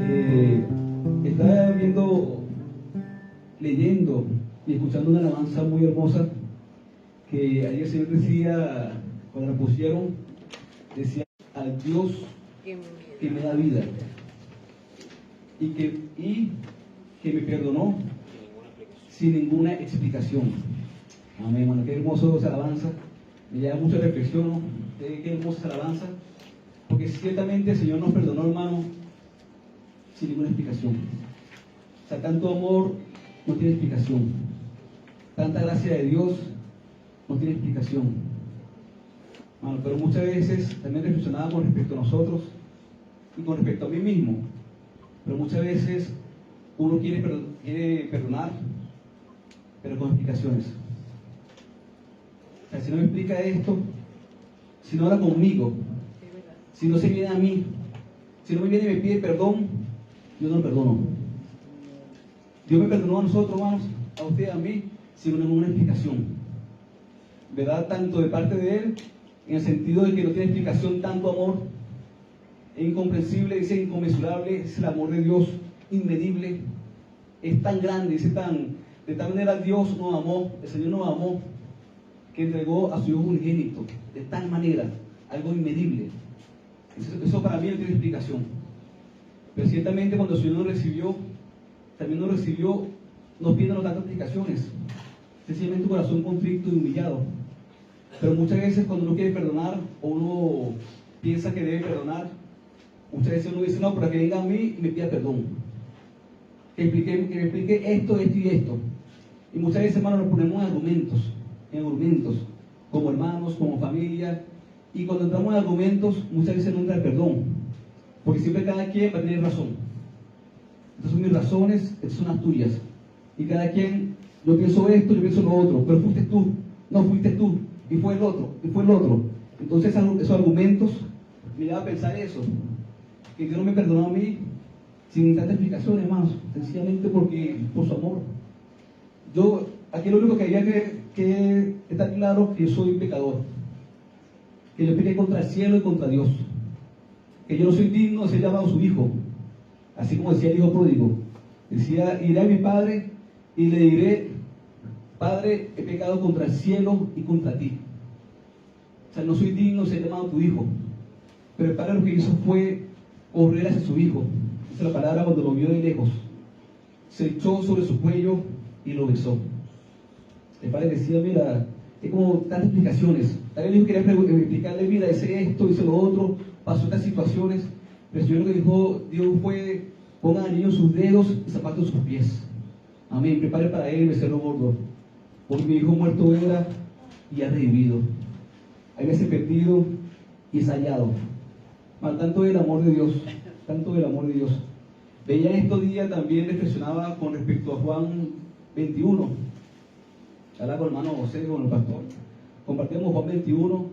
Eh, Estaba leyendo y escuchando una alabanza muy hermosa que ayer el Señor decía, cuando la pusieron, decía: al Dios que me da vida y que me perdonó sin ninguna explicación. Amén, hermano. Qué hermoso esa alabanza. Me llama mucha reflexión, ¿no? Qué hermosa esa alabanza. Porque ciertamente el Señor nos perdonó, hermano, sin ninguna explicación. O sea, tanto amor no tiene explicación. Tanta gracia de Dios no tiene explicación. Hermano, pero muchas veces también reflexionaba con respecto a nosotros y con respecto a mí mismo. Pero muchas veces uno quiere perdonar, pero con explicaciones. O sea, si no me explica esto, si no habla conmigo, si no se viene a mí, si no me viene y me pide perdón, yo no lo perdono. Dios me perdonó a nosotros, hermanos, a usted y a mí, sin ninguna explicación. ¿Verdad? Tanto de parte de Él, en el sentido de que no tiene explicación tanto amor. Es incomprensible, dice inconmensurable, es el amor de Dios, inmedible. Es tan grande, de tal manera Dios nos amó, el Señor nos amó, que entregó a su Hijo unigénito, de tal manera, algo inmedible. Eso para mí no tiene explicación. Pero ciertamente cuando el Señor nos recibió, también nos recibió, no pidiéndonos tantas explicaciones, sencillamente un corazón contrito y humillado. Pero muchas veces cuando uno quiere perdonar, o uno piensa que debe perdonar, muchas veces uno dice: no, para que venga a mí y me pida perdón, que me explique esto, esto y esto. Y muchas veces, hermanos, nos ponemos en argumentos, como hermanos, como familia, y cuando entramos en argumentos, muchas veces no entra el perdón, porque siempre cada quien va a tener razón. Estas son mis razones, estas son las tuyas, y cada quien, yo pienso esto, yo pienso lo otro, pero fuiste tú, no fuiste tú, y fue el otro, y fue el otro. Entonces esos argumentos me llevan a pensar eso, que Dios no me perdonó a mí sin tantas explicaciones, hermanos, sencillamente por su amor. Yo, aquí lo único que había que estar claro, que yo soy pecador, que yo pequé contra el cielo y contra Dios, que yo no soy digno de ser llamado su hijo, así como decía el hijo pródigo. Decía: iré a mi padre y le diré: Padre, he pecado contra el cielo y contra ti. O sea, no soy digno de ser llamado tu hijo. Pero el padre lo que hizo fue correr hacia su hijo. Esa es la palabra, cuando lo vio de lejos, se echó sobre su cuello y lo besó. El padre decía: mira, es como tantas explicaciones. Tal vez el hijo quería explicarle: mira, hice esto, hice lo otro, pasó estas situaciones. Pero el Señor lo que Dios fue: pongan al niño sus dedos y zapatos sus pies. Amén. Prepare para él el becerro gordo, porque mi hijo muerto era y ha revivido. Habíase perdido y es hallado. Tanto del amor de Dios, tanto del amor de Dios. Veía en estos días, también reflexionaba con respecto a Juan 21. Hablaba con el hermano José, con el pastor. Compartíamos Juan 21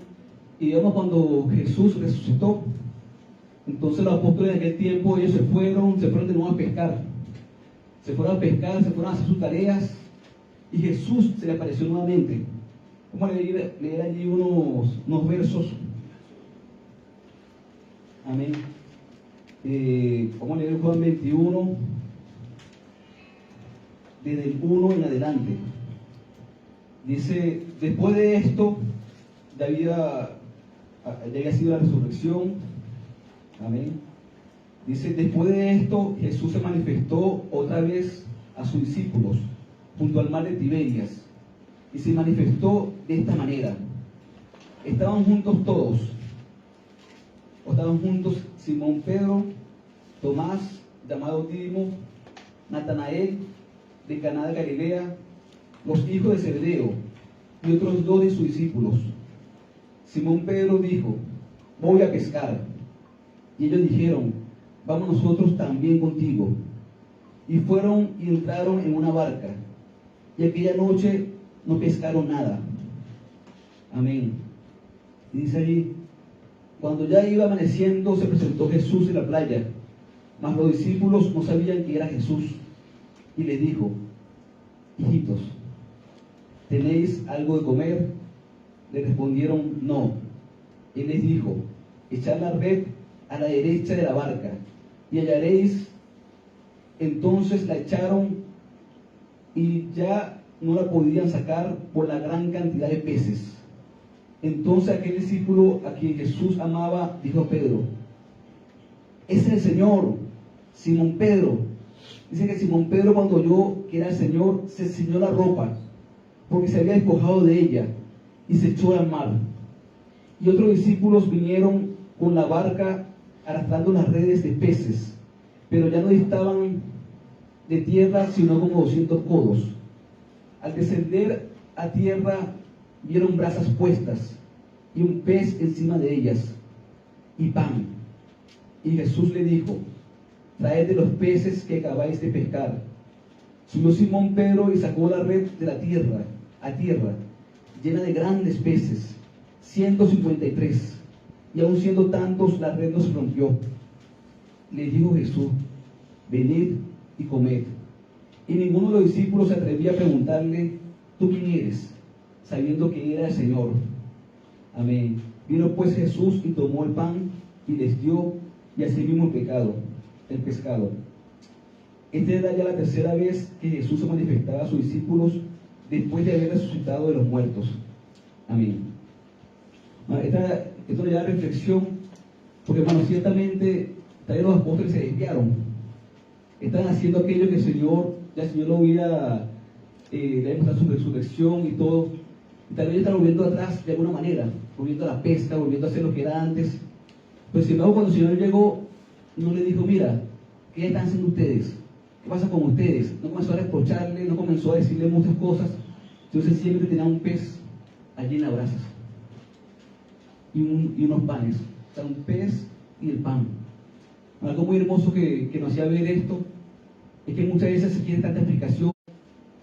y digamos cuando Jesús resucitó. Entonces los apóstoles en aquel tiempo, ellos se fueron de nuevo a pescar. Se fueron a pescar, se fueron a hacer sus tareas y Jesús se le apareció nuevamente. Vamos a leer allí unos versos. Amén. Vamos a leer Juan 21, desde el 1 en adelante. Dice: después de esto, ya había sido la resurrección. Amén. Dice: después de esto, Jesús se manifestó otra vez a sus discípulos junto al mar de Tiberias, y se manifestó de esta manera. Estaban juntos todos. Estaban juntos Simón Pedro, Tomás, llamado Dídimo, Natanael, de Caná de Galilea, los hijos de Zebedeo, y otros 2 de sus discípulos. Simón Pedro dijo: voy a pescar. Y ellos dijeron: vamos nosotros también contigo. Y fueron y entraron en una barca, y aquella noche no pescaron nada. Amén. Y dice ahí: cuando ya iba amaneciendo, se presentó Jesús en la playa, mas los discípulos no sabían que era Jesús. Y le dijo: hijitos, ¿tenéis algo de comer? Le respondieron: no. Él les dijo: echad la red a la derecha de la barca y hallaréis. Entonces la echaron y ya no la podían sacar por la gran cantidad de peces. Entonces aquel discípulo a quien Jesús amaba dijo a Pedro: ese es el Señor. Simón Pedro. Dice que Simón Pedro, cuando oyó que era el Señor, se ciñó la ropa, porque se había despojado de ella, y se echó al mar. Y otros discípulos vinieron con la barca arrastrando las redes de peces, pero ya no distaban de tierra sino como 200 codos. Al descender a tierra vieron brasas puestas y un pez encima de ellas y pan. Y Jesús le dijo: traed de los peces que acabáis de pescar. Subió Simón Pedro y sacó la red de la tierra, a tierra, llena de grandes peces, 153. Y aun siendo tantos, la red no se rompió. Le dijo Jesús: venid y comed. Y ninguno de los discípulos se atrevía a preguntarle: ¿tú quién eres?, sabiendo que era el Señor. Amén. Vino pues Jesús y tomó el pan y les dio, y así mismo el pescado. Esta era ya la tercera vez que Jesús se manifestaba a sus discípulos después de haber resucitado de los muertos. Amén. Esto le da reflexión, porque hermanos, ciertamente también los apóstoles se desviaron. Están haciendo aquello que el Señor lo había le había mostrado su resurrección y todo. Y tal vez están volviendo atrás de alguna manera, volviendo a la pesca, volviendo a hacer lo que era antes. Pero sin embargo, cuando el Señor llegó, no le dijo: mira, ¿qué están haciendo ustedes? ¿Qué pasa con ustedes? No comenzó a reprocharle, no comenzó a decirle muchas cosas. Entonces siempre tenía un pez allí en las brasas y unos panes. O sea, un pez y el pan. Algo muy hermoso que nos hacía ver esto es que muchas veces se quiere tanta explicación,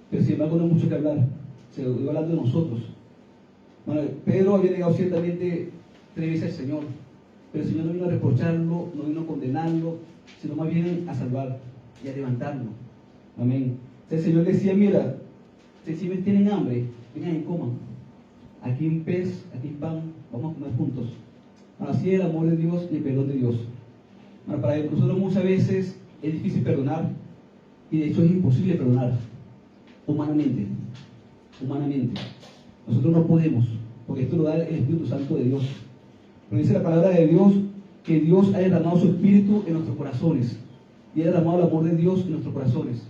pero sin embargo no hay mucho que hablar. Se iba hablando de nosotros. Bueno, Pedro había negado ciertamente 3 veces al Señor, pero el Señor no vino a reprocharlo, no vino a condenarlo, sino más bien a salvar y a levantarlo. Amén. Entonces el Señor decía: mira, si tienen hambre, vengan y coman. Aquí un pez, aquí un pan, vamos a comer juntos. Así es el amor de Dios y el perdón de Dios. Bueno, para nosotros muchas veces es difícil perdonar, y de hecho es imposible perdonar humanamente. Nosotros no podemos, porque esto lo da el Espíritu Santo de Dios. Pero dice la palabra de Dios que Dios ha derramado su Espíritu en nuestros corazones, y ha derramado el amor de Dios en nuestros corazones.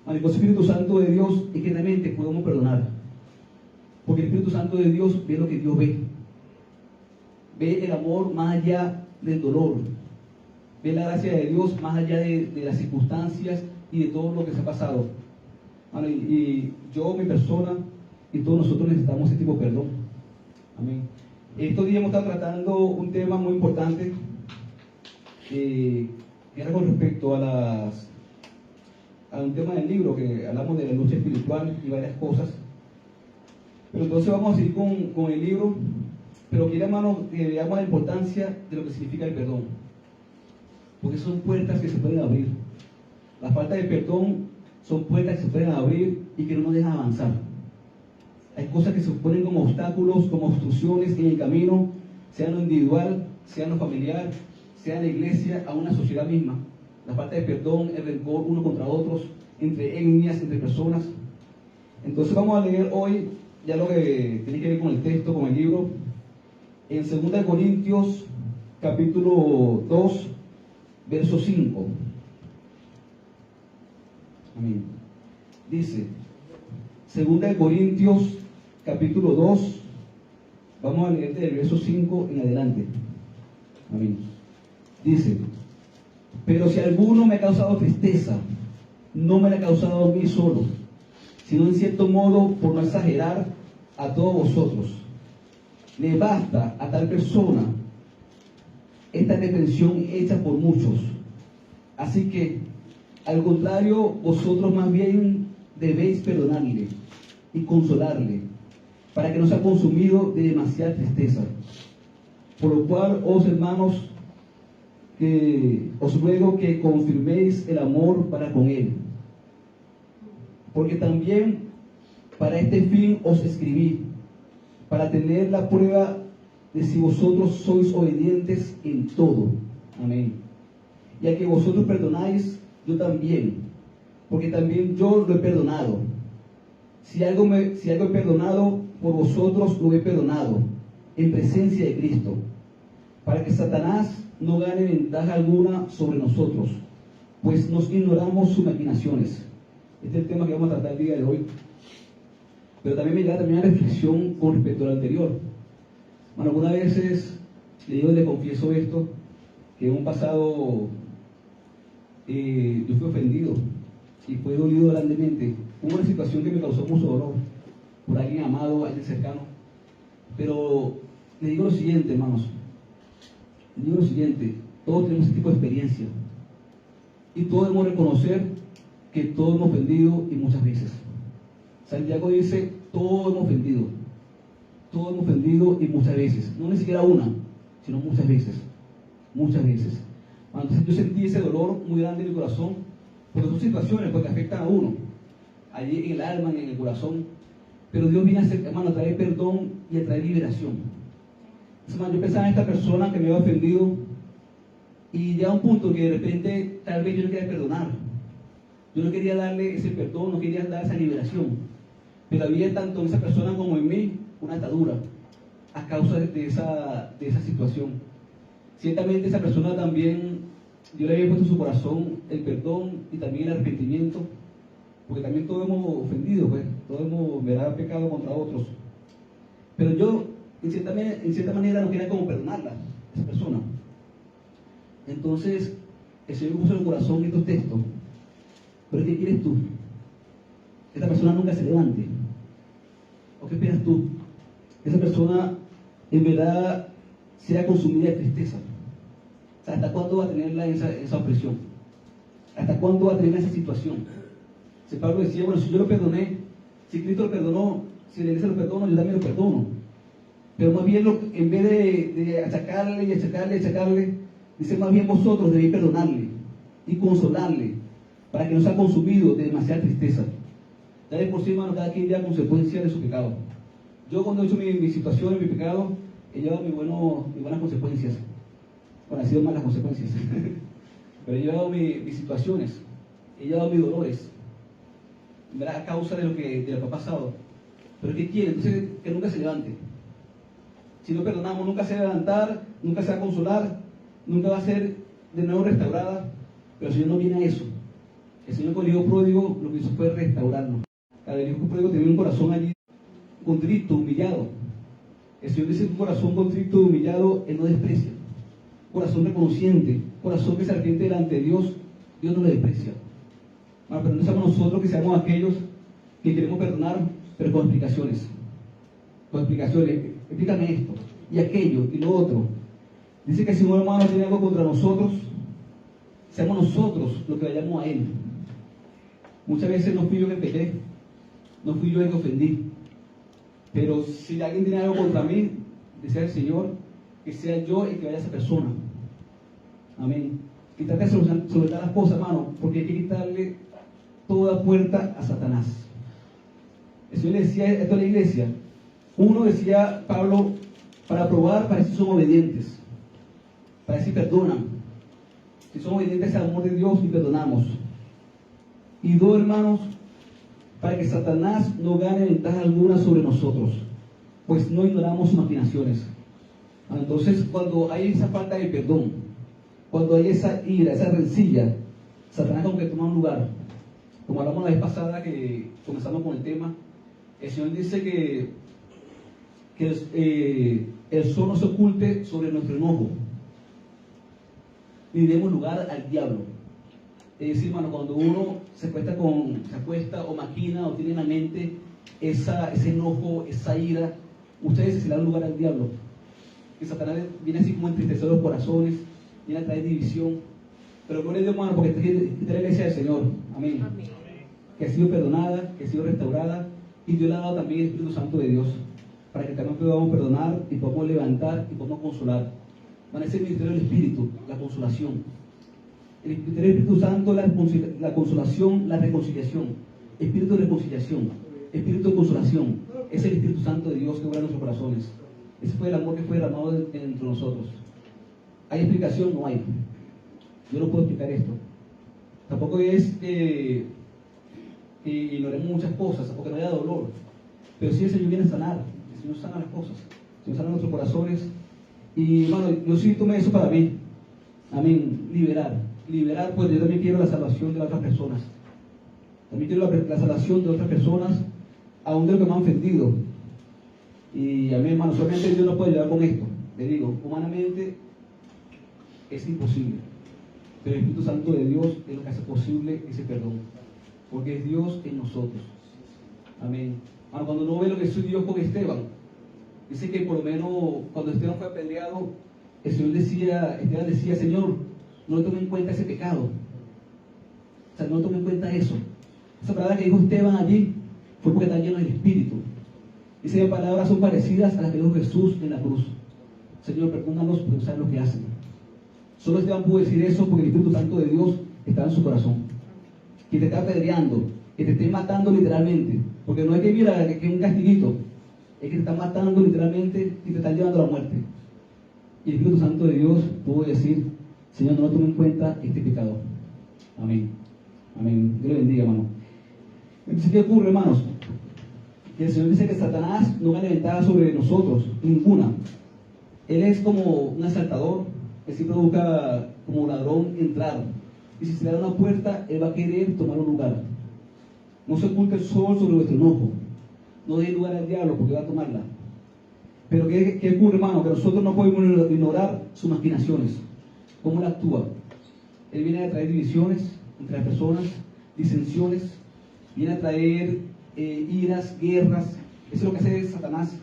Con el Espíritu Santo de Dios es que realmente podemos perdonar, porque el Espíritu Santo de Dios ve lo que Dios ve. Ve el amor más allá del dolor, ve la gracia de Dios más allá de las circunstancias y de todo lo que se ha pasado. Bueno, y yo, mi persona y todos nosotros necesitamos ese tipo de perdón. Amén. Estos días hemos estado tratando un tema muy importante, que era con respecto a un tema del libro, que hablamos de la lucha espiritual y varias cosas. Pero entonces vamos a seguir con el libro, pero quiero, hermanos, que veamos la importancia de lo que significa el perdón, porque son puertas que se pueden abrir. La falta de perdón son puertas que se pueden abrir y que no nos dejan avanzar. Hay cosas que se ponen como obstáculos, como obstrucciones en el camino, sea en lo individual, sea en lo familiar, sea en la iglesia, a una sociedad misma. La falta de perdón, el rencor uno contra otros, entre etnias, entre personas. Entonces vamos a leer hoy ya lo que tiene que ver con el texto, con el libro, en 2 Corintios capítulo 2, verso 5. Amén. Dice, 2 Corintios capítulo 2, vamos a leer del verso 5 en adelante. Amén. Dice: pero si alguno me ha causado tristeza, no me la ha causado a mí solo, sino en cierto modo, por no exagerar, a todos vosotros. Le basta a tal persona esta reprensión hecha por muchos. Así que, al contrario, vosotros más bien debéis perdonarle y consolarle, para que no sea consumido de demasiada tristeza. Por lo cual, os hermanos, que os ruego que confirméis el amor para con él, porque también para este fin os escribí, para tener la prueba de si vosotros sois obedientes en todo. Amén. y a que vosotros perdonáis, yo también, porque también yo lo he perdonado. Si algo he perdonado, por vosotros lo he perdonado, en presencia de Cristo, para que Satanás no gane ventaja alguna sobre nosotros, pues nos ignoramos sus maquinaciones. Este es el tema que vamos a tratar el día de hoy. Pero también me da una reflexión con respecto al anterior. Bueno, algunas veces le confieso esto, que en un pasado yo fui ofendido y fue dolido grandemente. Hubo una situación que me causó mucho dolor por alguien amado, alguien cercano. Pero le digo lo siguiente, hermanos. Le digo lo siguiente, todos tenemos este tipo de experiencia. Y todos debemos reconocer que todos hemos ofendido y muchas veces. Santiago dice, todos hemos ofendido. Todos hemos ofendido y muchas veces. No ni siquiera una, sino muchas veces. Muchas veces. Entonces yo sentí ese dolor muy grande en mi corazón, porque son situaciones que afectan a uno, allí en el alma, en el corazón. Pero Dios viene a hacer, hermano, a traer perdón y a traer liberación. Entonces, hermano, yo pensaba en esta persona que me había ofendido, y llega un punto que de repente tal vez yo no quería perdonar. Yo no quería darle ese perdón, no quería dar esa liberación. Pero había tanto en esa persona como en mí una atadura a causa de esa situación. Ciertamente esa persona también, yo le había puesto en su corazón el perdón y también el arrepentimiento, porque también todos hemos ofendido, pues, todos hemos pecado contra otros. Pero yo, en cierta manera, no quería como perdonarla, a esa persona. Entonces, el Señor me puso en el corazón estos textos. ¿Pero qué quieres tú? Que esta persona nunca se levante. ¿O qué esperas tú? Que esa persona, en verdad, sea consumida de tristeza. O sea, ¿hasta cuándo va a tenerla esa opresión? ¿Hasta cuándo va a tener esa situación? Si Pablo decía, bueno, si yo lo perdoné, si Cristo lo perdonó, si la iglesia lo perdonó, yo también lo perdono. Pero más bien, en vez de achacarle, dice más bien vosotros debéis perdonarle y consolarle para que no sea consumido de demasiada tristeza. Ya de por sí, hermano, cada quien lleva consecuencias de su pecado. Yo cuando he hecho mi situación, mi pecado, he llevado mis buenas consecuencias. Bueno, han sido malas consecuencias. Pero he llevado mis situaciones, he llevado mis dolores, ¿verdad? A causa de lo que ha pasado. Pero ¿qué quiere? Entonces, que nunca se levante. Si no perdonamos, nunca se va a levantar, nunca se va a consolar, nunca va a ser de nuevo restaurada. Pero el Señor no viene a eso. El Señor con el hijo pródigo lo que hizo fue restaurarnos. El hijo pródigo tenía un corazón allí contrito, humillado. El Señor dice: un corazón contrito, humillado, Él no desprecia. Corazón reconociente, corazón que se arrepiente delante de Dios, Dios no lo desprecia. Pero no somos nosotros que seamos aquellos que queremos perdonar, pero con explicaciones. Con explicaciones. Explícame esto, y aquello, y lo otro. Dice que si un hermano tiene algo contra nosotros, seamos nosotros los que vayamos a Él. Muchas veces no fui yo que pequé, no fui yo el que ofendí. Pero si alguien tiene algo contra mí, desea el Señor que sea yo el que vaya a esa persona. Amén. Y trate de soltar las cosas, hermano, porque hay que quitarle toda puerta a Satanás. El Señor le decía esto a la iglesia. Uno, decía Pablo, para probar, para ver si son obedientes, para ver si perdonan, si son obedientes al amor de Dios y perdonamos. Y dos, hermanos, para que Satanás no gane ventaja alguna sobre nosotros, pues no ignoramos sus maquinaciones. Entonces, cuando hay esa falta de perdón, cuando hay esa ira, esa rencilla, Satanás como que toma un lugar. Como hablamos la vez pasada que comenzamos con el tema, el Señor dice que el sol no se oculte sobre nuestro enojo, ni demos lugar al diablo. Es decir, hermano, cuando uno se acuesta o maquina o tiene en la mente ese enojo, esa ira, ustedes se le dan lugar al diablo. Que Satanás viene así como a entristecer los corazones, viene a traer división. Pero gloria a Dios, hermano, porque esta es la iglesia del Señor. Amén. Amén. Que ha sido perdonada, que ha sido restaurada, y Dios le ha dado también el Espíritu Santo de Dios, para que también podamos perdonar y podamos levantar y podamos consolar. Van a ser el ministerio del Espíritu, la consolación. El ministerio del Espíritu Santo, la consolación, la reconciliación. Espíritu de reconciliación, espíritu de consolación. Es el Espíritu Santo de Dios que obra en nuestros corazones. Ese fue el amor que fue derramado entre nosotros. ¿Hay explicación? No hay. yo no puedo explicar esto. Tampoco es que ignoremos muchas cosas, porque no haya dolor. Pero sí el Señor viene a sanar, el Señor sana las cosas, el Señor sana nuestros corazones. Y bueno, yo sí tomé eso para mí. Amén. Liberar, pues yo también quiero la salvación de las otras personas. También quiero la salvación de otras personas, aún de los que me han ofendido. Y a mí, hermano, solamente Dios no puede ayudar con esto. Le digo, humanamente es imposible. Pero el Espíritu Santo de Dios es lo que hace posible ese perdón. Porque es Dios en nosotros. Amén. Bueno, cuando uno ve lo que hizo Dios con Esteban, dice que por lo menos cuando Esteban fue apedreado, Esteban decía, Señor, no le tome en cuenta ese pecado. O sea, no le tome en cuenta eso. Esa palabra que dijo Esteban allí fue porque está lleno del Espíritu. Esas palabras son parecidas a las que dijo Jesús en la cruz. Señor, perdónalos porque no saben lo que hacen. Solo Esteban pudo decir eso porque el Espíritu Santo de Dios estaba en su corazón. Que te está apedreando, que te esté matando literalmente. Porque no es que mira que es un castiguito, es que te están matando literalmente y te están llevando a la muerte. Y el Espíritu Santo de Dios pudo decir, Señor, no tome en cuenta este pecado. Amén. Amén. Dios le bendiga, hermano. Entonces, ¿qué ocurre, hermanos? Que el Señor dice que Satanás no gana ventaja sobre nosotros, ninguna. Él es como un asaltador, que siempre busca como ladrón entrar. Y si se le da una puerta, él va a querer tomar un lugar. No se oculta el sol sobre vuestro enojo. No dé lugar al diablo porque va a tomarla. Pero ¿qué ocurre, hermano? Que nosotros no podemos ignorar sus maquinaciones. ¿Cómo él actúa? Él viene a traer divisiones entre las personas, disensiones, viene a traer iras, guerras. Eso es lo que hace Satanás.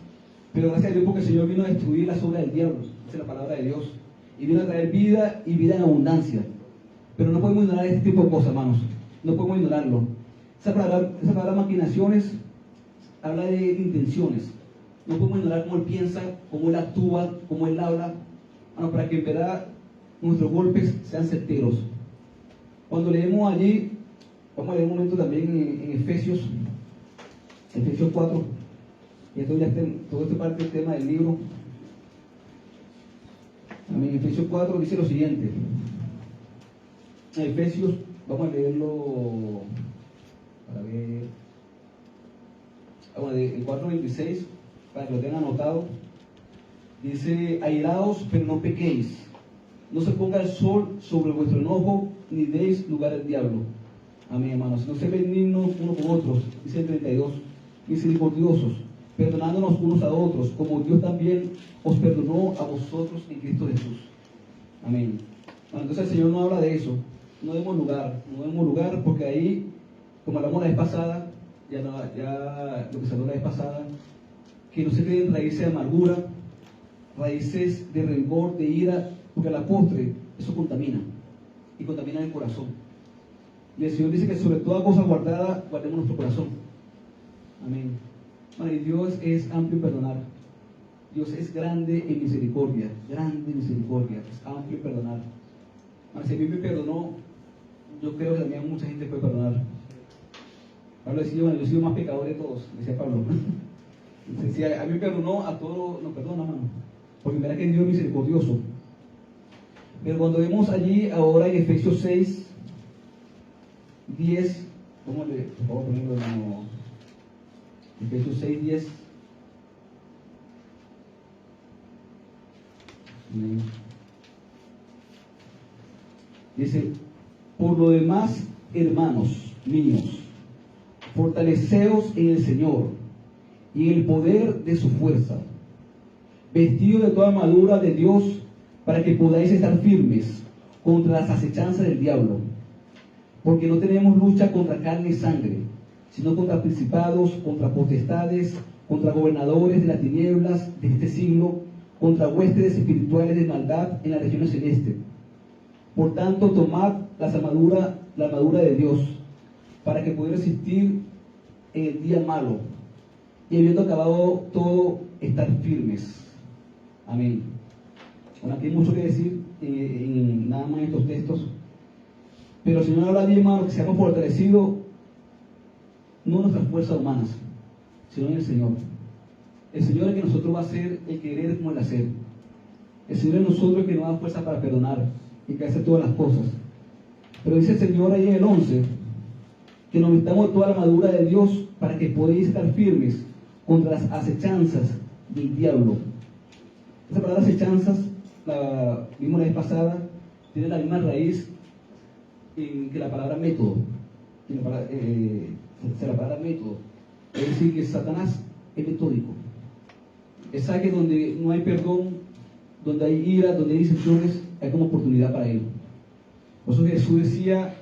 Pero gracias a Dios porque el Señor vino a destruir las obras del diablo. Esa es la palabra de Dios. Y vino a traer vida y vida en abundancia. Pero no podemos ignorar este tipo de cosas, hermanos. No podemos ignorarlo. Esa palabra maquinaciones habla de intenciones. No podemos ignorar cómo él piensa, cómo él actúa, cómo él habla, bueno, para que en verdad nuestros golpes sean certeros. Cuando leemos allí, vamos a leer un momento también en Efesios 4, y esto ya está todo esto parte del tema del libro. Amén. Efesios 4 dice lo siguiente. En Efesios, vamos a leerlo para ver. Vamos a leer el 4:26 para que lo tengan anotado. Dice: airaos, pero no pequéis. No se ponga el sol sobre vuestro enojo, ni deis lugar al diablo. Amén, hermanos. No se benignos unos con otros, dice el 32. Misericordiosos, perdonándonos unos a otros, como Dios también os perdonó a vosotros en Cristo Jesús. Amén. Bueno, entonces el Señor no habla de eso. No demos lugar, porque ahí, como hablamos la vez pasada, ya lo que se habló la vez pasada, que no se creen raíces de amargura, raíces de rencor, de ira, porque a la postre eso contamina, y contamina el corazón. Y el Señor dice que sobre toda cosa guardada, guardemos nuestro corazón. Amén. Bueno, y Dios es amplio en perdonar. Dios es grande en misericordia, es amplio en perdonar. Bueno, si a mí me perdonó, yo creo que también mucha gente puede perdonar. Pablo decía, bueno, yo he sido más pecador de todos, decía Pablo. Si a mí me perdonó, a todos nos perdona, hermano. Porque verá que Dios es misericordioso. Pero cuando vemos allí, ahora en Efesios 6, 10, ¿cómo le? Por favor, ponerlo como Efesios 6, 10. Dice: por lo demás, hermanos míos, fortaleceos en el Señor y en el poder de su fuerza, vestidos de toda armadura de Dios, para que podáis estar firmes contra las acechanzas del diablo. Porque no tenemos lucha contra carne y sangre, sino contra principados, contra potestades, contra gobernadores de las tinieblas de este siglo, contra huestes espirituales de maldad en las regiones celestes. Por tanto, tomad la armadura de Dios, para que podáis resistir en el día malo, y habiendo acabado todo, estar firmes. Amén. Bueno, aquí hay mucho que decir en nada más en estos textos, pero el Señor habla bien, hermano, que seamos fortalecidos no en nuestras fuerzas humanas, sino en el Señor. El Señor es que nosotros va a hacer el querer como el hacer. El Señor es nosotros el que nos da fuerza para perdonar y que hace todas las cosas. Pero dice el Señor ahí en el 11, que nos metamos toda la armadura de Dios para que podáis estar firmes contra las acechanzas del diablo. Esa palabra acechanzas, la vimos la vez pasada, tiene la misma raíz que la palabra método. La palabra método. Es decir, que Satanás es metódico. Él sabe que donde no hay perdón, donde hay ira, donde hay decepciones, hay como oportunidad para él. Por eso Jesús decía,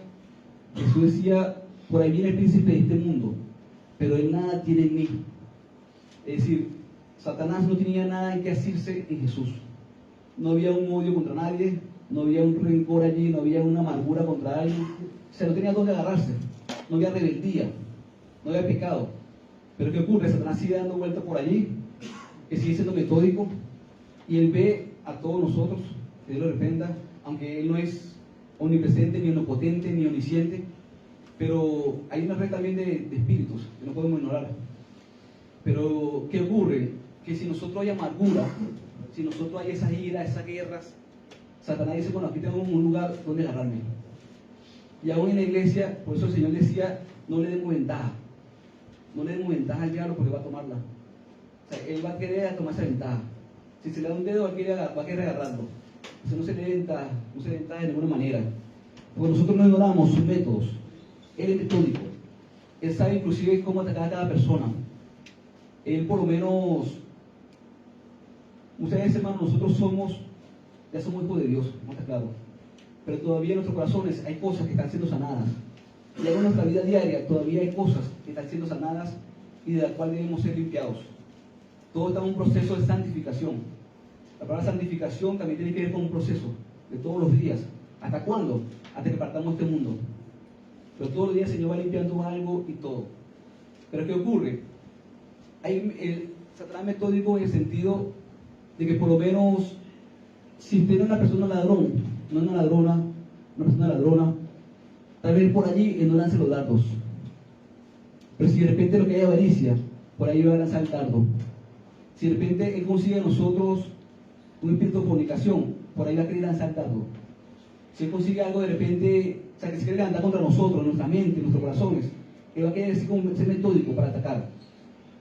por ahí viene el príncipe de este mundo, pero él nada tiene en mí. Es decir, Satanás no tenía nada en que asirse en Jesús. No había un odio contra nadie, no había un rencor allí, no había una amargura contra alguien. O sea, no tenía dónde agarrarse, no había rebeldía, no había pecado. Pero ¿qué ocurre? Satanás sigue dando vuelta por allí, que sigue siendo metódico, y él ve a todos nosotros, que Dios lo reprenda, aunque él no es omnipresente, ni omnipotente, ni omnisciente, pero hay una red también de espíritus que no podemos ignorar. Pero ¿qué ocurre? Que si nosotros hay amargura, si nosotros hay esas iras, esas guerras, Satanás dice, bueno, aquí tengo un lugar donde agarrarme. Y aún en la iglesia, por eso el Señor decía, no le demos ventaja. No le demos ventaja al diablo porque va a tomarla. O sea, él va a querer tomar esa ventaja. Si se le da un dedo, va a querer agarrarlo. O sea, no se le ventaja de ninguna manera. Porque nosotros no ignoramos sus métodos. Él es metódico. Él sabe inclusive cómo atacar a cada persona. Él por lo menos, ustedes hermanos, nosotros ya somos hijos de Dios, ¿no está claro? Pero todavía en nuestros corazones hay cosas que están siendo sanadas. Y en nuestra vida diaria todavía hay cosas que están siendo sanadas y de las cuales debemos ser limpiados. Todo está en un proceso de santificación. La palabra santificación también tiene que ver con un proceso de todos los días. ¿Hasta cuándo? Hasta que partamos de este mundo. Pero todos los días el Señor va limpiando algo y todo. Pero ¿qué ocurre? El Satanás metódico en el sentido de que por lo menos si usted no es una persona ladrón, no es una ladrona, una persona ladrona, tal vez por allí él no lance los dardos. Pero si de repente lo que hay avaricia, por ahí va a lanzar el dardo. Si de repente él consigue en nosotros un espíritu de fornicación, por ahí va a querer lanzar el dardo. Si él consigue algo de repente, o sea, que se quiere levantar contra nosotros, nuestra mente, nuestros corazones, él va a querer ser metódico para atacar.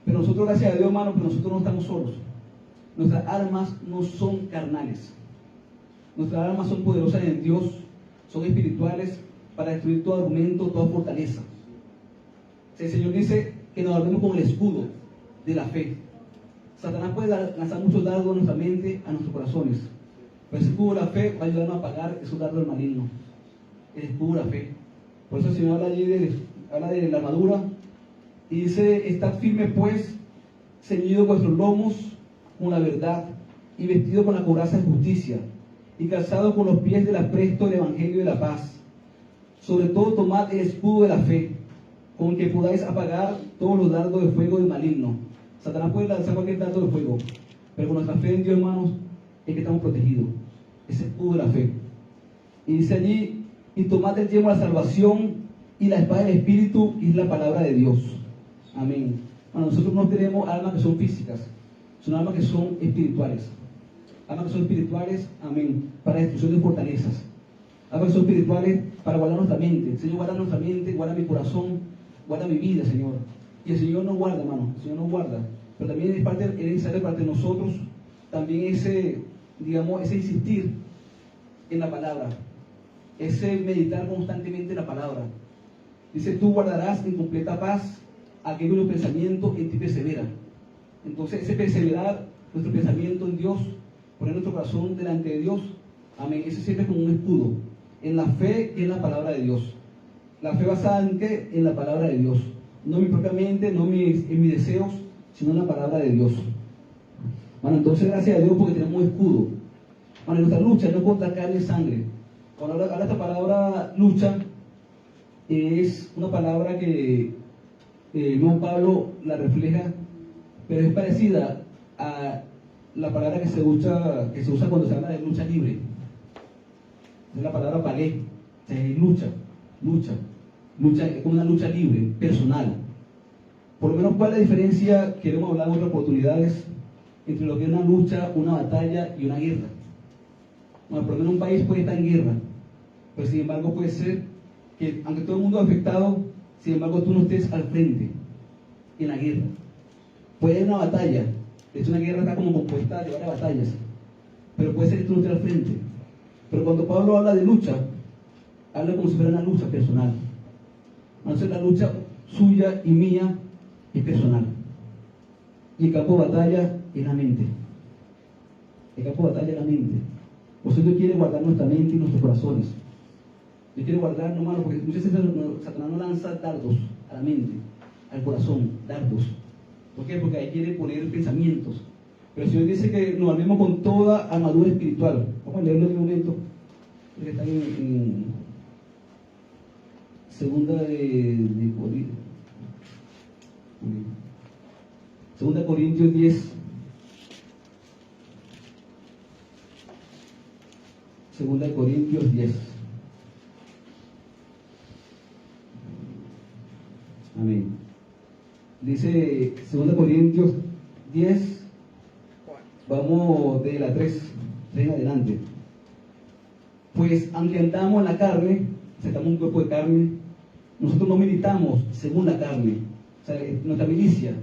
Pero nosotros, gracias a Dios, hermano, que nosotros no estamos solos. Nuestras armas no son carnales. Nuestras armas son poderosas en Dios, son espirituales para destruir todo argumento, toda fortaleza. El Señor dice que nos armemos con el escudo de la fe. Satanás puede lanzar muchos dardos a nuestra mente, a nuestros corazones. Pero el escudo de la fe va a ayudarnos a apagar esos dardos del maligno. El escudo de la fe. Por eso el Señor habla de la armadura y dice, estad firme pues, ceñido vuestros lomos con la verdad y vestido con la coraza de justicia y calzado con los pies del apresto del evangelio de la paz. Sobre todo tomad el escudo de la fe, con el que podáis apagar todos los dardos de fuego del maligno. Satanás puede lanzar cualquier dardo de fuego, pero con nuestra fe en Dios, hermanos, es que estamos protegidos. Ese escudo de la fe. Y dice allí, y tomad el yelmo de la salvación y la espada del Espíritu, y es la palabra de Dios. Amén. Bueno, nosotros no tenemos armas que son físicas, son armas que son espirituales. Armas que son espirituales, amén, para destrucción de fortalezas. Armas que son espirituales para guardar nuestra mente. Señor, guarda nuestra mente, guarda mi corazón, guarda mi vida, Señor. Y el Señor nos guarda, hermano, el Señor nos guarda. Pero también es necesario parte de nosotros, también ese insistir en la palabra, ese meditar constantemente en la palabra. Dice, tú guardarás en completa paz aquel cuyo pensamiento en ti persevera. Entonces, ese perseverar, nuestro pensamiento en Dios, poner nuestro corazón delante de Dios, amén, eso sirve como un escudo, en la fe y en la palabra de Dios. La fe basada en qué? En la palabra de Dios. No en mi propia mente, no en mis deseos, sino en la palabra de Dios. Bueno, entonces gracias a Dios porque tenemos un escudo. Bueno, nuestra lucha no es contra carne y sangre. Cuando habla esta palabra lucha, es una palabra que Juan Pablo la refleja, pero es parecida a la palabra que se usa cuando se habla de lucha libre. Es la palabra palé, o sea, es lucha, es como una lucha libre, personal. Por lo menos, ¿cuál es la diferencia? Queremos hablar en otras oportunidades entre lo que es una lucha, una batalla y una guerra. Bueno, por lo menos un país puede estar en guerra, Pero sin embargo puede ser que, aunque todo el mundo es afectado, sin embargo tú no estés al frente en la guerra. Puede haber una batalla, una guerra está como compuesta de varias batallas, pero puede ser que tú no estés al frente. Pero cuando Pablo habla de lucha, habla como si fuera una lucha personal. Entonces la lucha suya y mía es personal. Y el campo de batalla es la mente. El campo de batalla es la mente. Dios quiere guardar nuestra mente y nuestros corazones. Dios quiere guardar, no, hermano, porque muchas veces Satanás no lanza dardos a la mente, al corazón, dardos. ¿Por qué? Porque ahí quiere poner pensamientos. Pero el Señor dice que nos armemos con toda armadura espiritual. Vamos a leerlo en un momento. Que está en segunda segunda Corintios 10. Segunda Corintios 10. Amén. Dice 2 Corintios 10, vamos de la 3 en adelante. Pues aunque andamos en la carne, estamos un cuerpo de carne, nosotros no militamos según la carne. O sea, nuestra milicia,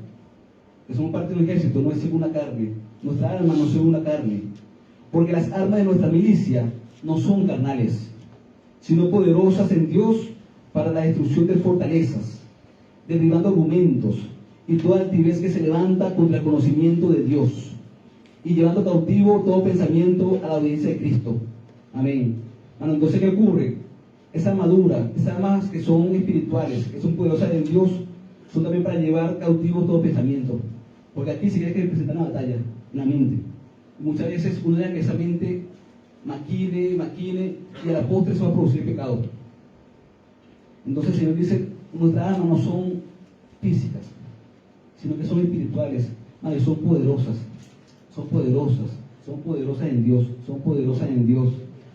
que somos parte de un ejército, no es según la carne. Nuestra arma no es según la carne. Porque las armas de nuestra milicia no son carnales, sino poderosas en Dios para la destrucción de fortalezas, derribando argumentos y toda altivez que se levanta contra el conocimiento de Dios, y llevando cautivo todo pensamiento a la obediencia de Cristo. Amén. Bueno, entonces, ¿qué ocurre? Esa armadura, esas armas que son espirituales, que son poderosas en Dios, son también para llevar cautivo todo pensamiento. Porque aquí se quiere que presentar una batalla en la mente. Muchas veces uno deja que esa mente maquine, y a la postre se va a producir pecado. Entonces el Señor dice, nuestras armas no son físicas, sino que son espirituales. Madre, son poderosas en Dios, son poderosas en Dios.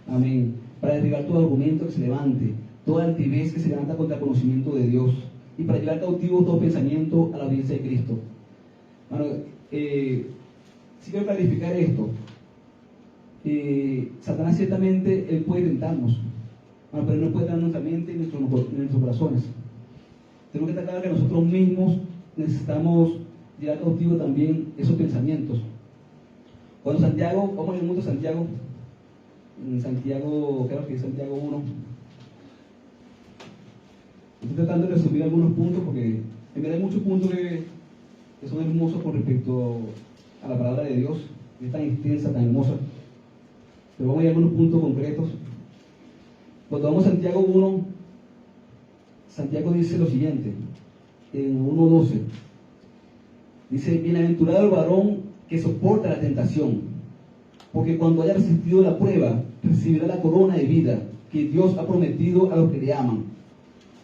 Amén. Para derribar todo argumento que se levante, toda altivez que se levanta contra el conocimiento de Dios, y para llevar cautivo todo pensamiento a la obediencia de Cristo. Bueno, si quiero clarificar esto, Satanás ciertamente él puede tentarnos, pero él no puede tentar nuestra mente y nuestros corazones. Tenemos que estar claro que nosotros mismos necesitamos llevar cautivo también esos pensamientos. Cuando Santiago, vamos al mundo de Santiago, en Santiago, creo que es Santiago 1. Estoy tratando de resumir algunos puntos porque en verdad hay muchos puntos que son hermosos con respecto a la palabra de Dios, que es tan extensa, tan hermosa. Pero vamos a ir a algunos puntos concretos. Cuando vamos a Santiago 1, Santiago dice lo siguiente, en 1:12. Dice, bienaventurado el varón que soporta la tentación, porque cuando haya resistido la prueba, recibirá la corona de vida que Dios ha prometido a los que le aman.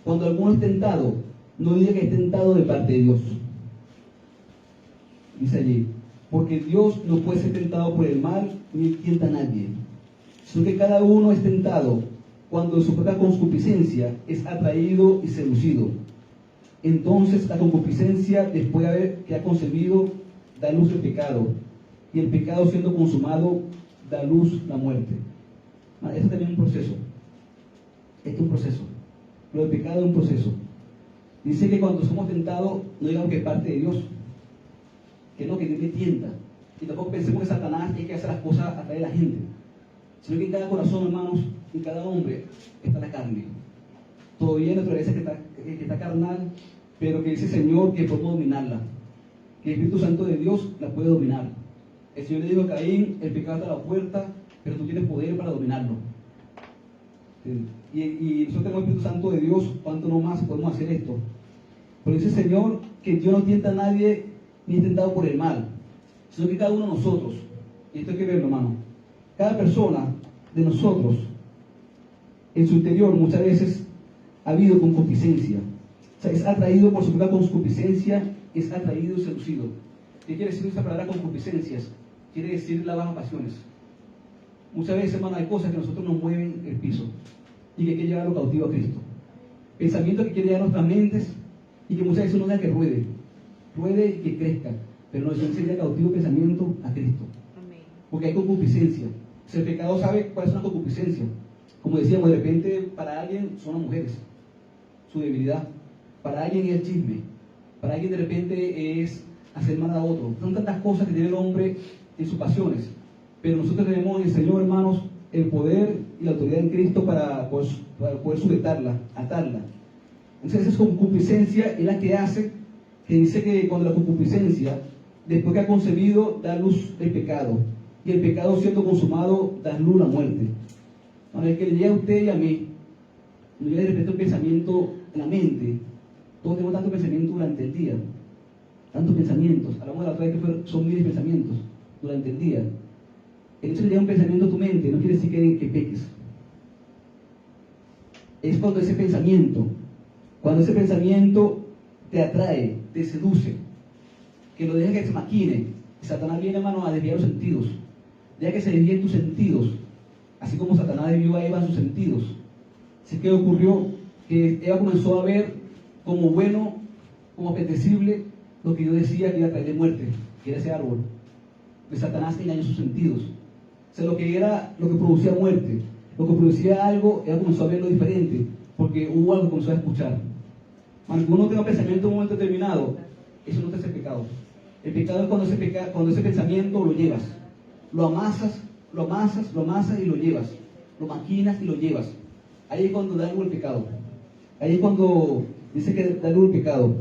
Cuando alguno es tentado, no diga que es tentado de parte de Dios. Dice allí, porque Dios no puede ser tentado por el mal, ni tienta a nadie, sino que cada uno es tentado cuando en su propia concupiscencia es atraído y seducido. Entonces la concupiscencia, después de haber que ha concebido, da luz el pecado, y el pecado siendo consumado, da luz la muerte. Este también es un proceso. Este es un proceso. Lo del pecado es un proceso. Dice que cuando somos tentados, no digamos que es parte de Dios, que no, que Dios me tienta. Y tampoco pensemos que Satanás hay que hacer las cosas a través de la gente, sino que en cada corazón, hermanos, en cada hombre está la carne. Todavía hay naturaleza que está carnal, pero que dice el Señor que podemos dominarla, que el Espíritu Santo de Dios la puede dominar. El Señor le dijo a Caín, el pecado está a la puerta, pero tú tienes poder para dominarlo. Y nosotros tenemos el Espíritu Santo de Dios, ¿cuánto no más podemos hacer esto? Pero dice el Señor que Dios no tienta a nadie ni es tentado por el mal, sino que cada uno de nosotros, y esto hay que verlo, hermano, cada persona de nosotros, en su interior muchas veces ha habido concupiscencia. O sea, es atraído por su propia concupiscencia, es atraído y seducido. ¿Qué quiere decir esta palabra concupiscencias? Quiere decir las bajas pasiones. Muchas veces, hermano, hay cosas que a nosotros nos mueven el piso y que hay que llevarlo cautivo a Cristo. Pensamientos que quiere llevar nuestras mentes y que muchas veces uno deja que ruede y que crezca, pero no se lleva cautivo pensamiento a Cristo. Amén. Porque hay concupiscencia. Si el pecado sabe cuál es una concupiscencia. Como decíamos, de repente para alguien son las mujeres, su debilidad. Para alguien es el chisme. Para alguien de repente es hacer mal a otro. Son tantas cosas que tiene el hombre en sus pasiones. Pero nosotros tenemos en el Señor, hermanos, el poder y la autoridad en Cristo para poder sujetarla, atarla. Entonces esa concupiscencia es la que hace, que dice que cuando la concupiscencia, después que ha concebido, da luz el pecado. Y el pecado siendo consumado, da luz la muerte. Ahora, el que le llega a usted y a mí, nos llega de repente un pensamiento en la mente. Todos tenemos tanto pensamiento durante el día. Tantos pensamientos. Hablamos de la otra vez que son miles de pensamientos durante el día. El hecho de que llega un pensamiento a tu mente no quiere decir que peques. Es cuando ese pensamiento te atrae, te seduce, que lo deja que se maquine. Satanás viene, hermano, a desviar los sentidos. Deja que se desvíen tus sentidos, así como Satanás desvió a Eva en sus sentidos. Así que ocurrió que Eva comenzó a ver como bueno, como apetecible, lo que Dios decía que iba a traerle muerte, que era ese árbol. De Satanás engañó sus sentidos. O sea, lo que producía muerte, lo que producía algo, ella comenzó a verlo diferente, porque hubo algo que comenzó a escuchar. Aunque uno tenga pensamiento en un momento determinado, eso no te hace pecado. El pecado es cuando ese pensamiento lo llevas, lo amasas y lo llevas, lo maquinas y lo llevas. Ahí es cuando da algo el pecado. Ahí es cuando dice que da algo el pecado.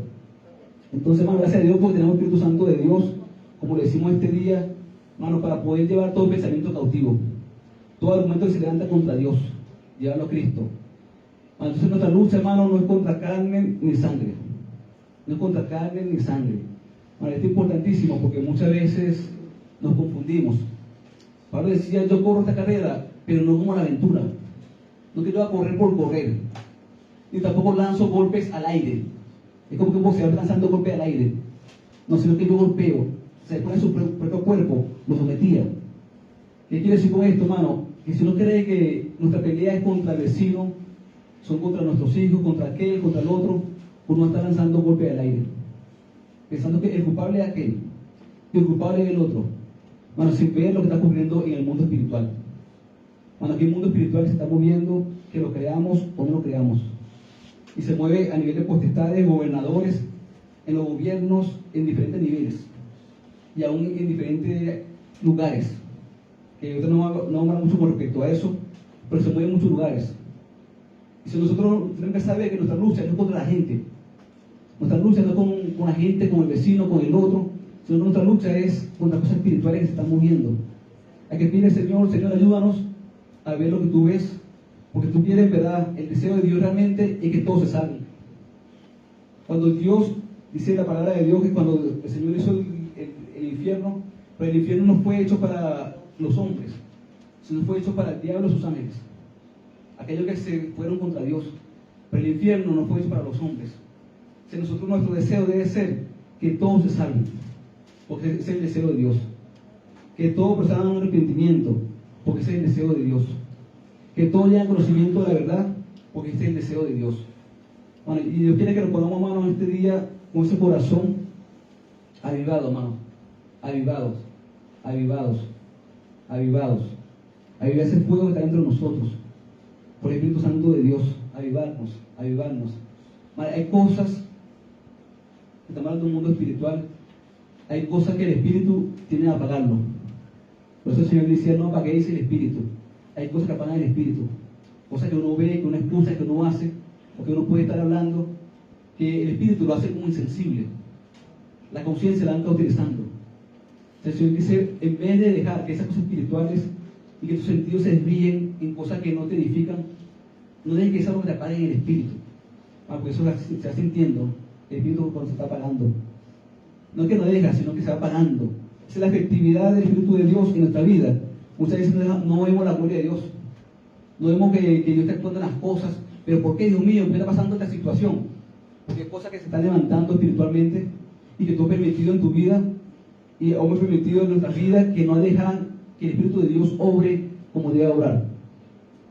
Entonces, hermano, gracias a Dios porque tenemos el Espíritu Santo de Dios, como le decimos este día, hermano, para poder llevar todo pensamiento cautivo, todo argumento que se levanta contra Dios, llevarlo a Cristo. Entonces nuestra lucha, hermano, no es contra carne ni sangre. No es contra carne ni sangre. Bueno, esto es importantísimo porque muchas veces nos confundimos. Pablo decía, yo corro esta carrera, pero no como la aventura. No quiero correr por correr. Ni tampoco lanzo golpes al aire. Es como que un boxeador lanzando golpes al aire. No, sino que yo golpeo. Se pone su propio cuerpo, lo sometía. ¿Qué quiere decir con esto, hermano? Que si uno cree que nuestra pelea es contra el vecino, son contra nuestros hijos, contra aquel, contra el otro, uno está lanzando golpes al aire, pensando que el culpable es aquel, y el culpable es el otro. Bueno, sin ver lo que está ocurriendo en el mundo espiritual. Bueno, aquí el mundo espiritual se está moviendo, que lo creamos o no lo creamos. Y se mueve a nivel de potestades, gobernadores, en los gobiernos, en diferentes niveles. Y aún en diferentes lugares. Que yo no hablo mucho con respecto a eso, pero se mueve en muchos lugares. Y si nosotros tenemos que saber que nuestra lucha no es contra la gente. Nuestra lucha no es con la gente, con el vecino, con el otro, sino que nuestra lucha es contra cosas espirituales que se están moviendo. Hay que pedirle al Señor, Señor, ayúdanos a ver lo que tú ves, porque tú quieres, ¿verdad? El deseo de Dios realmente es que todos se salven. Cuando Dios, dice la palabra de Dios, que cuando el Señor hizo el infierno, pero el infierno no fue hecho para los hombres, sino fue hecho para el diablo y sus ángeles, aquellos que se fueron contra Dios. Pero el infierno no fue hecho para los hombres. Si nosotros, nuestro deseo debe ser que todos se salven, porque ese es el deseo de Dios. Que todos procedan a un arrepentimiento, porque ese es el deseo de Dios. Que todos lleguen al conocimiento de la verdad, porque ese es el deseo de Dios. Bueno, y Dios quiere que nos pongamos manos este día con ese corazón avivado, hermano. Avivados. Avivar ese fuego que está dentro de nosotros, por el Espíritu Santo de Dios. Avivarnos. Hay cosas, estamos hablando de un mundo espiritual, hay cosas que el Espíritu tiene a apagarlo. Por eso el Señor decía, no apaguéis el Espíritu. Hay cosas que apagan el Espíritu, cosas que uno ve, que uno escucha, que uno hace, o que uno puede estar hablando, que el Espíritu lo hace como insensible. La conciencia la anda utilizando. El Señor dice, en vez de dejar que esas cosas espirituales y que tus sentidos se desvíen en cosas que no te edifican, no dejes que eso te apague en el Espíritu. Porque eso se va sintiendo, el Espíritu cuando se está apagando. No es que no deja, sino que se va apagando. Esa es la efectividad del Espíritu de Dios en nuestra vida. Muchas veces no vemos la gloria de Dios. No vemos que Dios está actuando en las cosas. Pero ¿por qué, Dios mío, qué está pasando esta situación? Porque hay cosas que se están levantando espiritualmente y que tú has permitido en tu vida y hemos permitido en nuestra vida que no dejan que el Espíritu de Dios obre como debe obrar.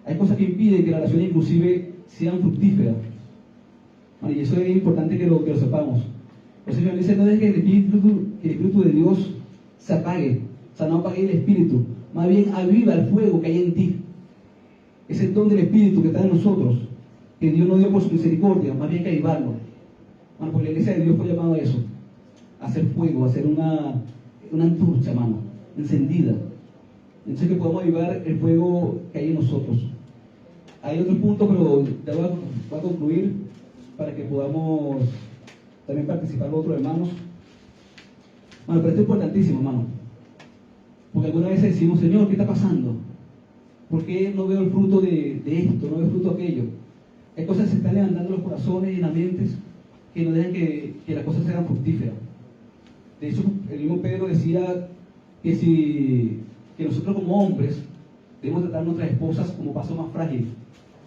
Hay cosas que impiden que las relaciones inclusive sean fructíferas. Y eso es importante que lo sepamos. El Señor dice, no dejes que el Espíritu de Dios se apague. O sea, no apague el Espíritu. Más bien aviva el fuego que hay en ti. ese don del Espíritu que está en nosotros, que Dios nos dio por su misericordia, más bien que avivarlo. Bueno, pues la iglesia de Dios fue llamada a eso, a hacer fuego, a hacer una antorcha, hermano, encendida. Entonces que podamos avivar el fuego que hay en nosotros. Hay otro punto, pero ya voy a concluir para que podamos también participar los otros hermanos. Bueno, pero esto es importantísimo, hermano. Porque algunas veces decimos, Señor, ¿qué está pasando? ¿Por qué no veo el fruto de esto? No veo el fruto de aquello. Hay cosas que se están levantando en los corazones y en las mentes que no dejan que las cosas sean fructíferas. De hecho, el mismo Pedro decía que nosotros como hombres debemos tratar a nuestras esposas como vaso más frágil,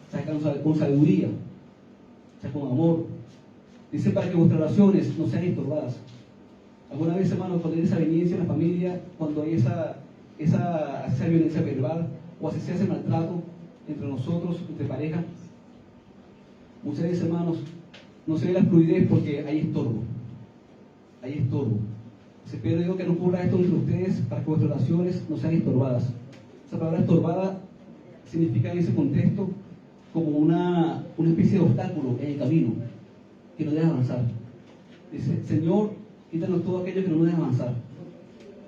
o sea, con sabiduría, o sea, con amor. Dice para que vuestras oraciones no sean estorbadas. Alguna vez, hermano, cuando hay desaveniencia en la familia, cuando hay esa violencia verbal, o así se hace maltrato entre nosotros, entre pareja, muchas veces, hermanos, no se ve la fluidez porque hay estorbo. Hay estorbo. Se pide Dios que no ocurra esto entre ustedes para que vuestras oraciones no sean estorbadas. Esa palabra estorbada significa en ese contexto como una especie de obstáculo en el camino que no deja avanzar. Dice, Señor, quítanos todo aquello que no nos deja avanzar.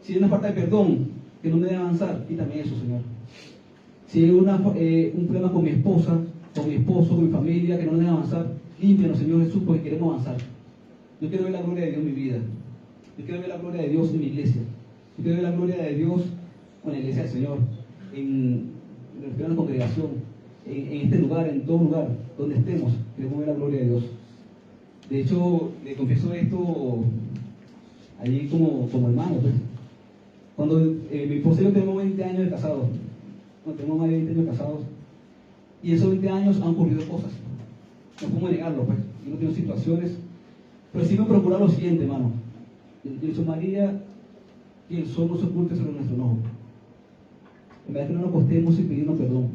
Si hay una falta de perdón que no me deja avanzar, quítame eso, Señor. Si hay un problema con mi esposa, con mi esposo, con mi familia que no me deja avanzar, límpianos, Señor Jesús, porque queremos avanzar. Yo quiero ver la gloria de Dios en mi vida. Yo quiero ver la gloria de Dios en mi iglesia. Yo quiero ver la gloria de Dios en la iglesia del Señor, en la congregación, en este lugar, en todo lugar donde estemos. Queremos ver la gloria de Dios. De hecho, le confieso esto allí como hermano. Pues. Cuando mi esposa y yo tenemos 20 años de casados, tenemos más de 20 años de casados, y esos 20 años han ocurrido cosas. No podemos negarlo, pues. Yo no tengo situaciones, pero sí me procura lo siguiente, hermano. Dice María, y el sol no se oculte sobre nuestro enojo. En verdad que no nos acostemos sin pedirnos perdón.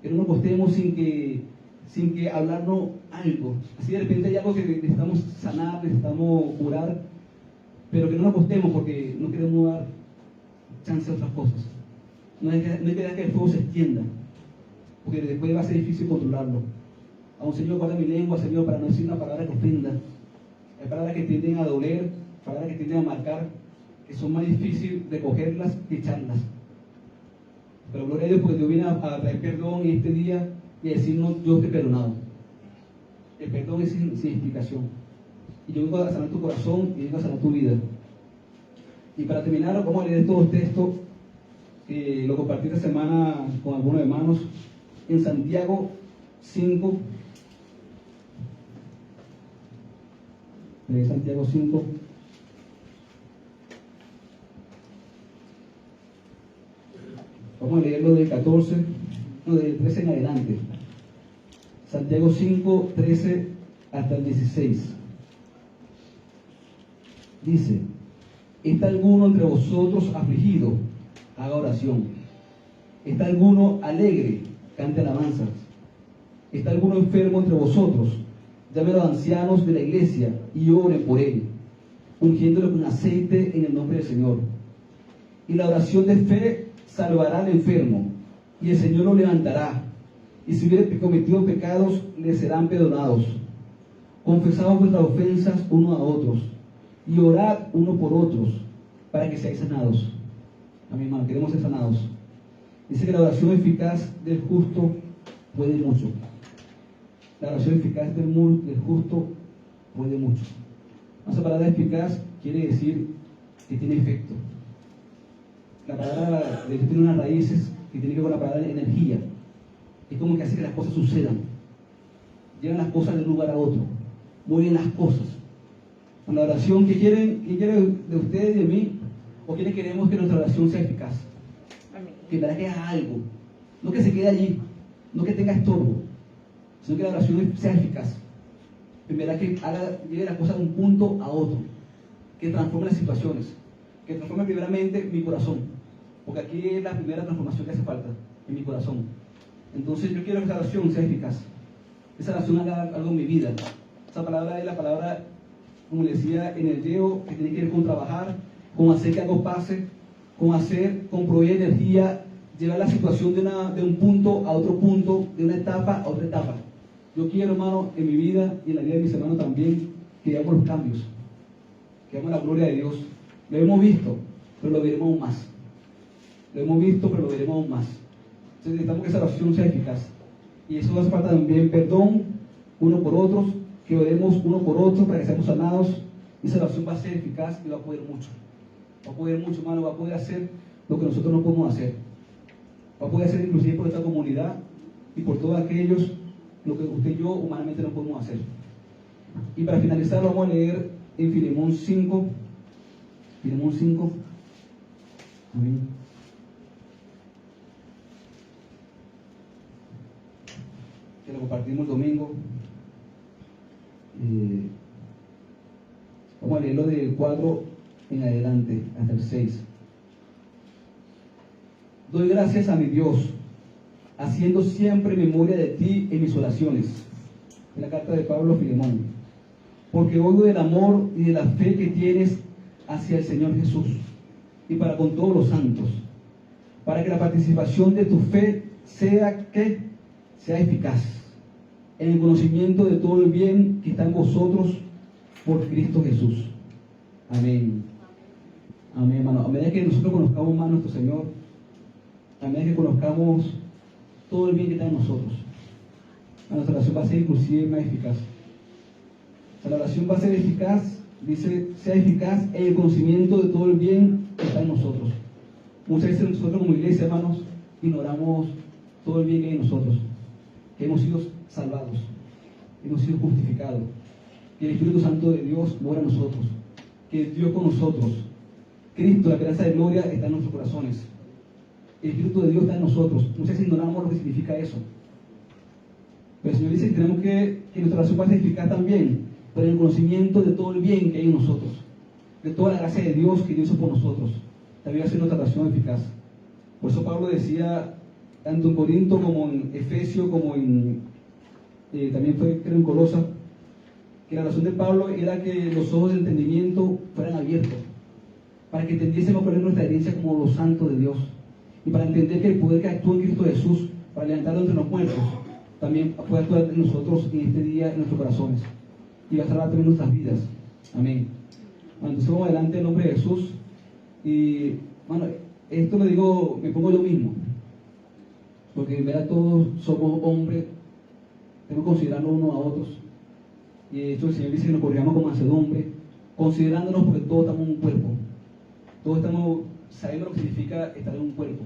Que no nos acostemos sin que hablarnos algo. Así de repente hay algo que necesitamos sanar, necesitamos curar, pero que no nos acostemos porque no queremos dar chance a otras cosas. No hay que dejar que el fuego se extienda, porque después va a ser difícil controlarlo. A un Señor, guarda mi lengua, Señor, para no decir una palabra que ofenda. Hay palabras que tienden a doler, palabras que tienden a marcar, que son más difíciles de cogerlas que echarlas. Pero gloria a Dios, porque Dios viene a traer perdón en este día y a decirnos, yo te he perdonado. El perdón es sin explicación. Y yo vengo a sanar tu corazón y vengo a sanar tu vida. Y para terminar, vamos a leer todo el texto que lo compartí esta semana con algunos hermanos en Santiago 5. Santiago 5. Vamos a leerlo del 14, no, del 13 en adelante. Santiago 5, 13 hasta el 16. Dice, ¿está alguno entre vosotros afligido? Haga oración. ¿Está alguno alegre? Cante alabanzas. ¿Está alguno enfermo entre vosotros? Llame a los ancianos de la iglesia y oren por él, ungiéndolo con aceite en el nombre del Señor. Y la oración de fe salvará al enfermo, y el Señor lo levantará. Y si hubiere cometido pecados, le serán perdonados. Confesaos vuestras ofensas unos a otros, y orad unos por otros, para que seáis sanados. Amén, hermano, queremos ser sanados. Dice que la oración eficaz del justo puede mucho. La oración eficaz del justo puede mucho. Esa palabra eficaz quiere decir que tiene efecto. La palabra de Dios tiene unas raíces que tiene que ver con la palabra energía. Es como que hace que las cosas sucedan. Llevan las cosas de un lugar a otro. Mueven las cosas. Con la oración, ¿qué quiere de ustedes y de mí? ¿O quiénes queremos que nuestra oración sea eficaz? Amén. Que en verdad que haga algo. No que se quede allí. No que tenga estorbo. Sino que la oración sea eficaz. En verdad que lleve las cosas de un punto a otro. Que transforme las situaciones. Que transforme primeramente mi corazón. Porque aquí es la primera transformación que hace falta. En mi corazón. Entonces yo quiero que esa oración sea eficaz. Esa oración haga algo en mi vida. Esa palabra es la palabra, como le decía, en el griego, que tiene que ver con trabajar, con hacer que algo pase, con proveer energía llevar la situación de un punto a otro punto, de una etapa a otra etapa. Yo quiero, hermano, en mi vida y en la vida de mis hermanos también, que veamos los cambios, que veamos la gloria de Dios. Lo hemos visto, pero lo veremos aún más. Lo hemos visto, pero lo veremos aún más. Entonces necesitamos que esa oración sea eficaz. Y eso hace falta también perdón uno por otros, que oremos uno por otro para que seamos sanados. Y esa oración va a ser eficaz y va a poder mucho. Va a poder mucho, hermano, va a poder hacer lo que nosotros no podemos hacer. Va a poder hacer inclusive por esta comunidad y por todos aquellos lo que usted y yo humanamente no podemos hacer. Y para finalizar vamos a leer en Filemón 5. Filemón 5. Amén. Que lo compartimos el domingo. Vamos a leerlo del 4 en adelante hasta el 6. Doy gracias a mi Dios, haciendo siempre memoria de ti en mis oraciones. En la carta de Pablo a Filemón. Porque oigo del amor y de la fe que tienes hacia el Señor Jesús y para con todos los santos, para que la participación de tu fe sea eficaz en el conocimiento de todo el bien que está en vosotros por Cristo Jesús. Amén. Amén, hermano. A medida que nosotros conozcamos más a nuestro Señor, a medida que conozcamos todo el bien que está en nosotros, nuestra oración va a ser inclusive más eficaz. O sea, la oración va a ser eficaz, dice, sea eficaz en el conocimiento de todo el bien que está en nosotros. Muchas veces nosotros como iglesia, hermanos, ignoramos todo el bien que hay en nosotros, que hemos sido salvados, hemos sido justificados, que el Espíritu Santo de Dios mora en nosotros, que Dios con nosotros, Cristo, la esperanza de gloria, está en nuestros corazones. El Espíritu de Dios está en nosotros. Muchas veces ignoramos lo que significa eso. Pero el Señor dice que tenemos que nuestra oración va a ser eficaz también, pero en el conocimiento de todo el bien que hay en nosotros, de toda la gracia de Dios que Dios hizo por nosotros. También va a ser nuestra oración eficaz. Por eso Pablo decía, tanto en Corinto como en Efesio, como en también fue, creo, en Colosa, que la oración de Pablo era que los ojos del entendimiento fueran abiertos, para que entendiésemos cuál es nuestra herencia como los santos de Dios, y para entender que el poder que actúa en Cristo Jesús para levantarlo entre los muertos también puede actuar en nosotros en este día, en nuestros corazones, y va a salvar también nuestras vidas. Amén. Bueno, entonces vamos adelante en nombre de Jesús. Y bueno, esto me pongo yo mismo, porque en verdad todos somos hombres, tenemos que considerarnos unos a otros, y de hecho el Señor dice que nos corrijamos con mansedumbre, considerándonos, porque todos estamos en un cuerpo, todos estamos sabiendo lo que significa estar en un cuerpo,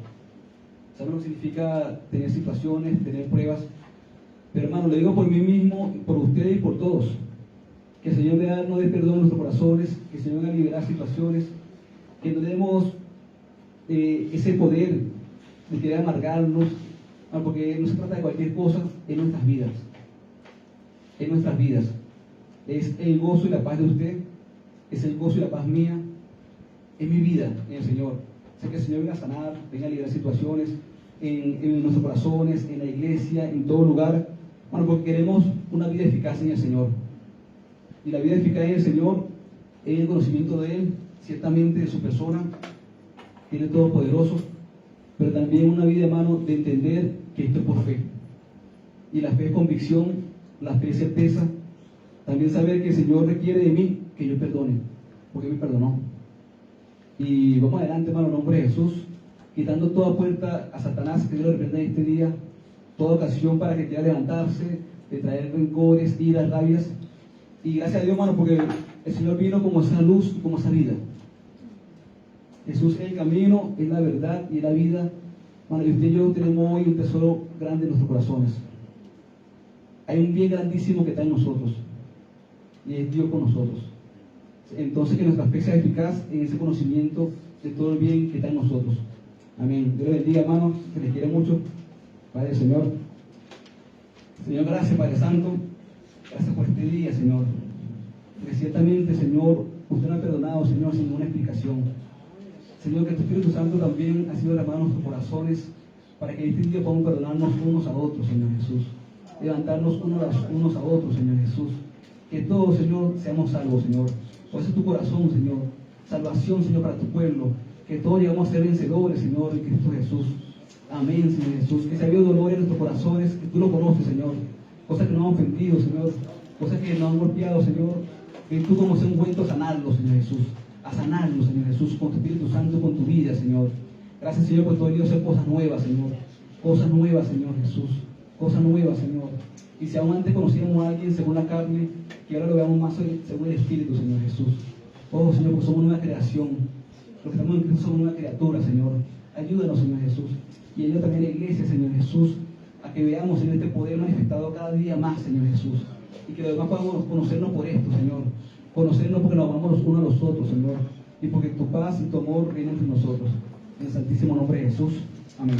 sabemos lo que significa tener situaciones, tener pruebas. Pero hermano, le digo por mí mismo, por ustedes y por todos, que el Señor no dé perdón en nuestros corazones, que el Señor haga liberar situaciones, que no demos ese poder de querer amargarnos, porque no se trata de cualquier cosa en nuestras vidas. En nuestras vidas es el gozo y la paz de usted, es el gozo y la paz mía, es mi vida en el Señor. O sea, que el Señor venga a sanar, venga a liberar situaciones en nuestros corazones, en la iglesia, en todo lugar. Bueno, porque queremos una vida eficaz en el Señor. Y la vida eficaz en el Señor es el conocimiento de Él, ciertamente de su persona, que Él es todopoderoso, pero también una vida, hermano, de entender que esto es por fe. Y la fe es convicción, la fe es certeza. También saber que el Señor requiere de mí que yo perdone, porque Él me perdonó. Y vamos adelante, hermano, en nombre de Jesús, quitando toda puerta a Satanás, que Dios lo reprenda en este día, toda ocasión para que quiera levantarse, de traer rencores, iras, rabias. Y gracias a Dios, hermano, porque el Señor vino como esa luz y como esa vida. Jesús es el camino, es la verdad y es la vida. Bueno, y usted y yo tenemos hoy un tesoro grande en nuestros corazones. Hay un bien grandísimo que está en nosotros, y es Dios con nosotros. Entonces, que nuestra fe sea eficaz en ese conocimiento de todo el bien que está en nosotros. Amén. Dios les bendiga, hermanos, que les quiere mucho. Padre, Señor. Señor, gracias, Padre Santo. Gracias por este día, Señor. Que ciertamente, Señor, usted nos ha perdonado, Señor, sin ninguna explicación. Señor, que tu Espíritu Santo también ha sido derramado en nuestros corazones para que este día podamos perdonarnos unos a otros, Señor Jesús. Levantarnos unos a otros, Señor Jesús. Que todos, Señor, seamos salvos, Señor. Por eso es tu corazón, Señor. Salvación, Señor, para tu pueblo. Que todos llegamos a ser vencedores, Señor, en Cristo Jesús. Amén, Señor Jesús. Que si ha habido dolor en nuestros corazones, que tú lo conoces, Señor. Cosas que nos han ofendido, Señor. Cosas que nos han golpeado, Señor. Que tú como ese ungüento a sanarlo, Señor Jesús. A sanarlo, Señor Jesús, con tu Espíritu Santo, con tu vida, Señor. Gracias, Señor, por todo el día hacer cosas nuevas, Señor. Cosas nuevas, Señor Jesús. Cosas nuevas, Señor. Y si aún antes conocíamos a alguien según la carne, que ahora lo veamos más según el Espíritu, Señor Jesús. Oh, Señor, pues somos una creación. Los que estamos en Cristo somos una criatura, Señor. Ayúdanos, Señor Jesús. Y ayuda también a la iglesia, Señor Jesús, a que veamos, Señor, este poder manifestado cada día más, Señor Jesús. Y que los demás podamos conocernos por esto, Señor. Conocernos porque nos amamos los unos a los otros, Señor. Y porque tu paz y tu amor reinan entre nosotros. En el santísimo nombre de Jesús. Amén.